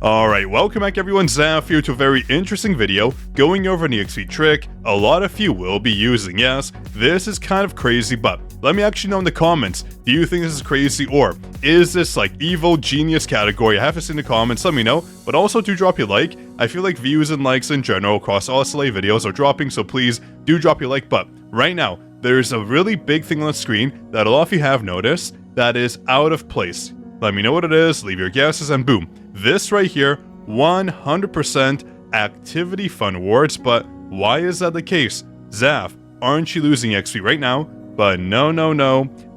Alright, welcome back everyone, Zaf here to a very interesting video, going over an EXP trick a lot of you will be using. Yes, this is kind of crazy, but let me actually know in the comments, do you think this is crazy, or is this like evil genius category? I have to see in the comments, let me know, but also do drop your like. I feel like views and likes in general across all SLA videos are dropping, so please do drop your like. But right now, there's a really big thing on the screen that a lot of you have noticed that is out of place. Let me know what it is, leave your guesses, and boom. This right here, 100% activity fund awards, but why is that the case? Zaf, aren't you losing XP right now? But no,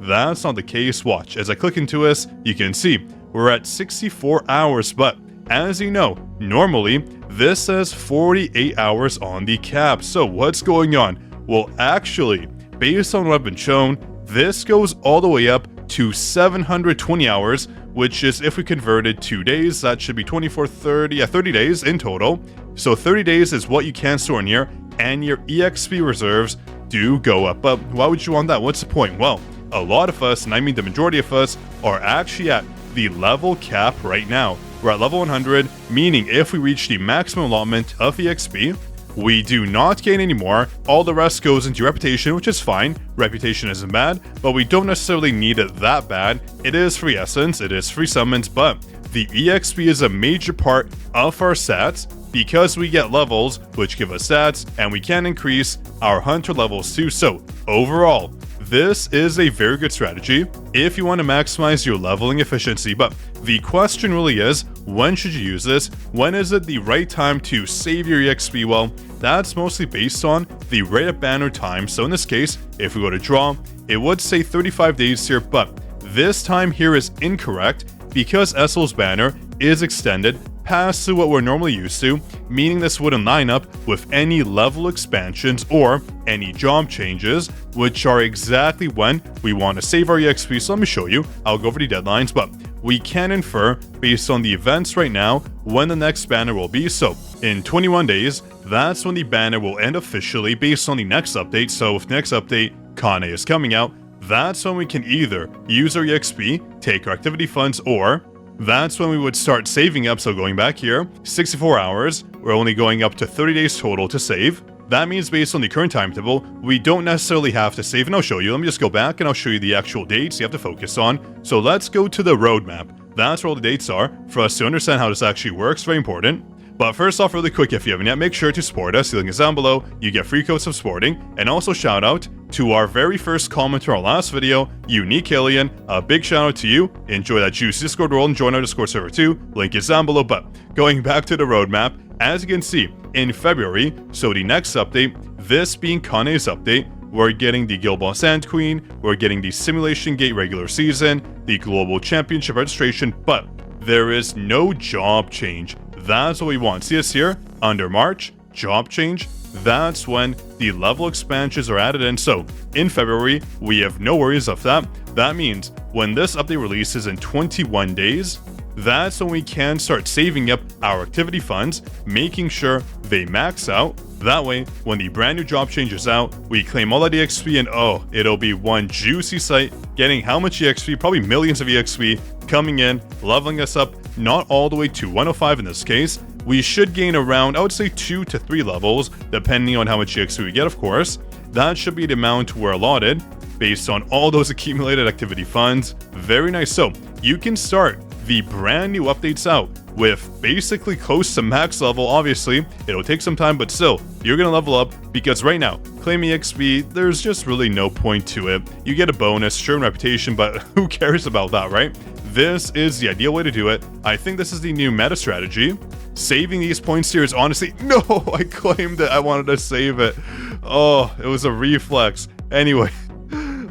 that's not the case. Watch, as I click into this, you can see we're at 64 hours, but as you know, normally this says 48 hours on the cap. So what's going on? Well, actually, based on what I've been shown, this goes all the way up to 720 hours, which is, if we converted 2 days, that should be 24, 30 days in total. So 30 days is what you can store in here, and your EXP reserves do go up. But why would you want that? What's the point? Well, a lot of us, and I mean the majority of us, are actually at the level cap right now. We're at level 100, meaning if we reach the maximum allotment of EXP, we do not gain any more. All the rest goes into reputation, which is fine. Reputation isn't bad, but we don't necessarily need it that bad. It is free essence, it is free summons, but the EXP is a major part of our stats because we get levels, which give us stats, and we can increase our hunter levels too. So overall, this is a very good strategy if you want to maximize your leveling efficiency. But the question really is, when should you use this? When is it the right time to save your EXP? Well, that's mostly based on the rate of banner time. So in this case, if we go to draw, it would say 35 days here, but this time here is incorrect because SL's banner is extended past to what we're normally used to, meaning this wouldn't line up with any level expansions or any job changes, which are exactly when we want to save our EXP. So let me show you. I'll go over the deadlines, but we can infer based on the events right now when the next banner will be. So in 21 days, that's when the banner will end officially based on the next update. So with the next update, Kane is coming out, that's when we can either use our EXP, take our activity funds, or that's when we would start saving up. So going back here, 64 hours, we're only going up to 30 days total to save. That means based on the current timetable, we don't necessarily have to save, and I'll show you. Let me just go back and I'll show you the actual dates you have to focus on. So let's go to the roadmap. That's where all the dates are for us to understand how this actually works. Very important. But first off, really quick, if you haven't yet, make sure to support us. The link is down below. You get free codes of supporting, and also shout out to our very first commenter on our last video, Unique Alien. A big shout out to you. Enjoy that juicy Discord world and join our Discord server too. Link is down below. But going back to the roadmap, as you can see, in February, so the next update, this being Kane's update, we're getting the Guild Boss Sand Queen, we're getting the Simulation Gate regular season, the Global Championship registration, but there is no job change. That's what we want. See us here under March, job change. That's when the level expansions are added in. So in February, we have no worries of that. That means when this update releases in 21 days, that's when we can start saving up our activity funds, making sure they max out. That way, when the brand new job changes out, we claim all that EXP, and oh, it'll be one juicy site, getting how much EXP, probably millions of EXP, coming in, leveling us up, not all the way to 105 in this case. We should gain around, I would say 2 to 3 levels, depending on how much EXP we get, of course. That should be the amount we're allotted, based on all those accumulated activity funds. Very nice. So, you can start the brand new updates out with basically close to max level. Obviously, it'll take some time, but still, you're gonna level up because right now, claiming EXP, there's just really no point to it. You get a bonus, sure, in reputation, but who cares about that, right? This is the ideal way to do it. I think this is the new meta strategy. Saving these points here is honestly, no, I claimed it. I wanted to save it. Oh, it was a reflex. Anyway.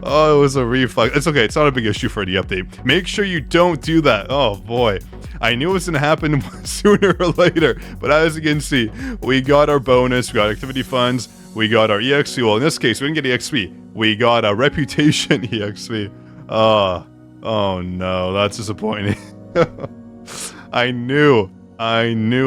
Oh, it was a reflex. It's okay. It's not a big issue for the update. Make sure you don't do that. Oh, boy. I knew it was going to happen sooner or later. But as you can see, we got our bonus. We got activity funds. We got our EXP. Well, in this case, we didn't get EXP. We got a reputation EXP. Oh, no. That's disappointing. I knew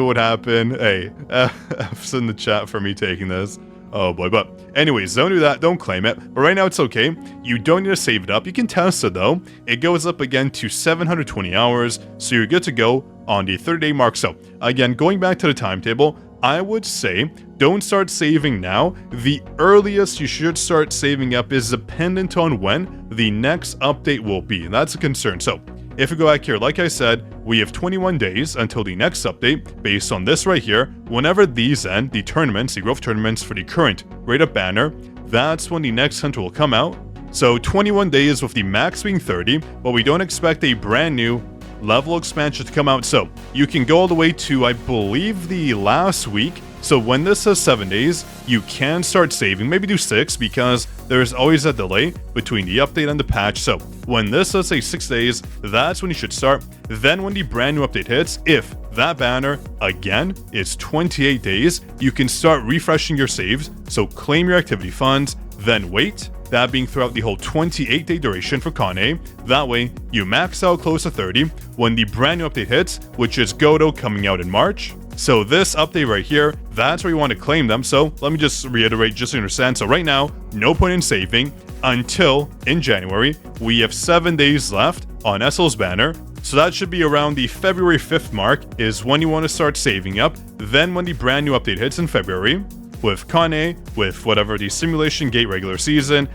what happened. Hey, F's in the chat for me taking this. Oh boy, but anyways, don't do that, don't claim it. But right now it's okay. You don't need to save it up. You can test it though. It goes up again to 720 hours, so you're good to go on the 30-day mark. So again, going back to the timetable, I would say don't start saving now. The earliest you should start saving up is dependent on when the next update will be, and that's a concern. So if we go back here, like I said, we have 21 days until the next update based on this right here. Whenever these end, the tournaments, the growth tournaments for the current rate up banner, that's when the next hunter will come out. So 21 days with the max being 30, but we don't expect a brand new level expansion to come out. So you can go all the way to, I believe, the last week. So when this says 7 days, you can start saving, maybe do 6, because there's always a delay between the update and the patch. So when this says say 6 days, that's when you should start. Then when the brand new update hits, if that banner again is 28 days, you can start refreshing your saves. So claim your activity funds, then wait, that being throughout the whole 28-day duration for Kane. That way you max out close to 30 when the brand new update hits, which is Godo coming out in March. So this update right here, that's where you want to claim them. So let me just reiterate just so you understand. So right now, no point in saving until in January. We have 7 days left on SL's banner. So that should be around the February 5th mark is when you want to start saving up. Then when the brand new update hits in February, with Kane, with whatever the simulation gate regular season,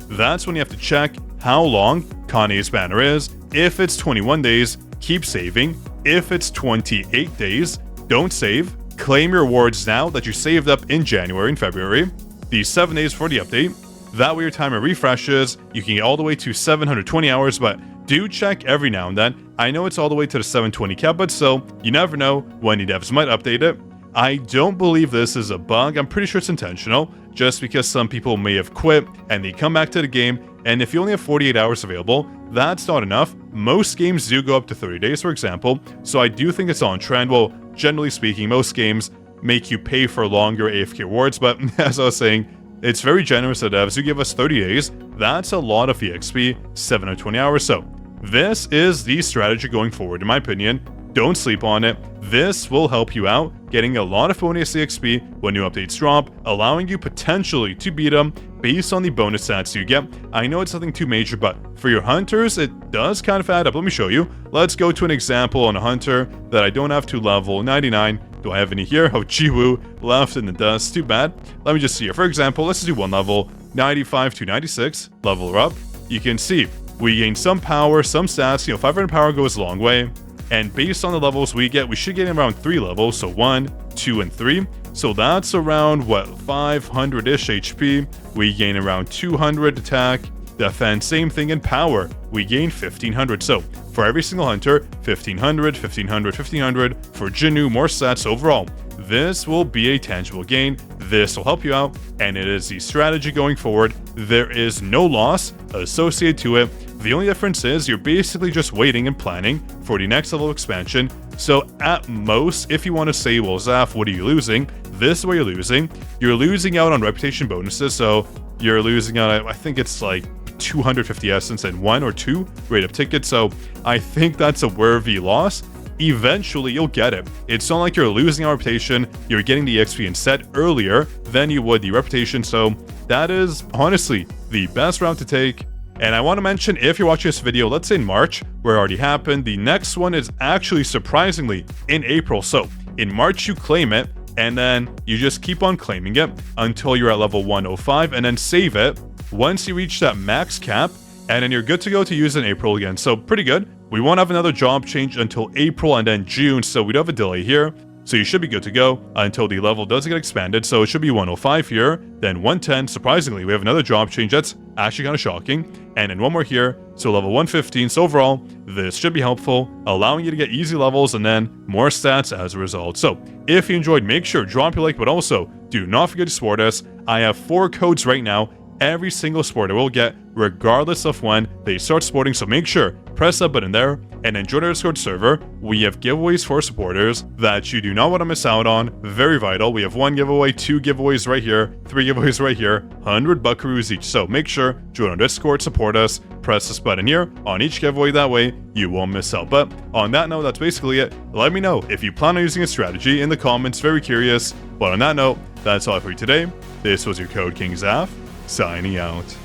that's when you have to check how long Kane's banner is. If it's 21 days, keep saving. If it's 28 days, don't save. Claim your rewards now that you saved up in January and February, the 7 days for the update. That way your timer refreshes. You can get all the way to 720 hours, but do check every now and then. I know it's all the way to the 720 cap, but so you never know when the devs might update it. I don't believe this is a bug. I'm pretty sure it's intentional, just because some people may have quit and they come back to the game, and if you only have 48 hours available, that's not enough. Most games do go up to 30 days, for example, so I do think it's on trend. Well, generally speaking, most games make you pay for longer AFK rewards, but as I was saying, it's very generous to devs who give us 30 days. That's a lot of EXP, 720 hours. So this is the strategy going forward, in my opinion. Don't sleep on it. This will help you out, getting a lot of bonus EXP when new updates drop, allowing you potentially to beat them based on the bonus stats you get. I know it's nothing too major, but for your hunters, it does kind of add up. Let me show you. Let's go to an example on a hunter that I don't have to level 99. Do I have any here? Oh, jinwoo left in the dust. Too bad. Let me just see here. For example, let's do one level, 95 to 96. Level her up. You can see we gain some power, some stats. 500 power goes a long way. And based on the levels we get, we should get around 3 levels. So 1, 2, and 3. So that's around, what, 500-ish HP. We gain around 200 attack. Defense, same thing in power. We gain 1500. So for every single hunter, 1500, 1500, 1500. For jinwoo, more stats overall. This will be a tangible gain. This will help you out, and it is the strategy going forward. There is no loss associated to it. The only difference is you're basically just waiting and planning for the next level expansion. So at most, if you want to say, well, Zaf, what are you losing? This is what you're losing. You're losing out on reputation bonuses. So you're losing out, I think it's like 250 essence and 1 or 2 rate up tickets. So I think that's a worthy loss. Eventually you'll get it. It's not like you're losing our reputation, you're getting the EXP instead earlier than you would the reputation. So that is honestly the best route to take. And I want to mention, if you're watching this video, let's say in March, where it already happened, the next one is actually surprisingly in April. So in March you claim it, and then you just keep on claiming it until you're at level 105, and then save it once you reach that max cap, and then you're good to go to use in April again. So pretty good. We won't have another job change until April and then June, so we don't have a delay here. So you should be good to go until the level does get expanded. So it should be 105 here, then 110. Surprisingly, we have another job change. That's actually kind of shocking. And then one more here, so level 115. So overall, this should be helpful, allowing you to get easy levels and then more stats as a result. So if you enjoyed, make sure to drop your like, but also do not forget to support us. I have 4 codes right now. Every single supporter will get, regardless of when they start supporting. So make sure, press that button there, and enjoy our Discord server. We have giveaways for supporters that you do not want to miss out on. Very vital. We have 1 giveaway, 2 giveaways right here, 3 giveaways right here, 100 buckaroos each. So make sure, join our Discord, support us, press this button here on each giveaway. That way, you won't miss out. But on that note, that's basically it. Let me know if you plan on using a strategy in the comments. Very curious. But on that note, that's all for you today. This was your Code King Zaf, signing out.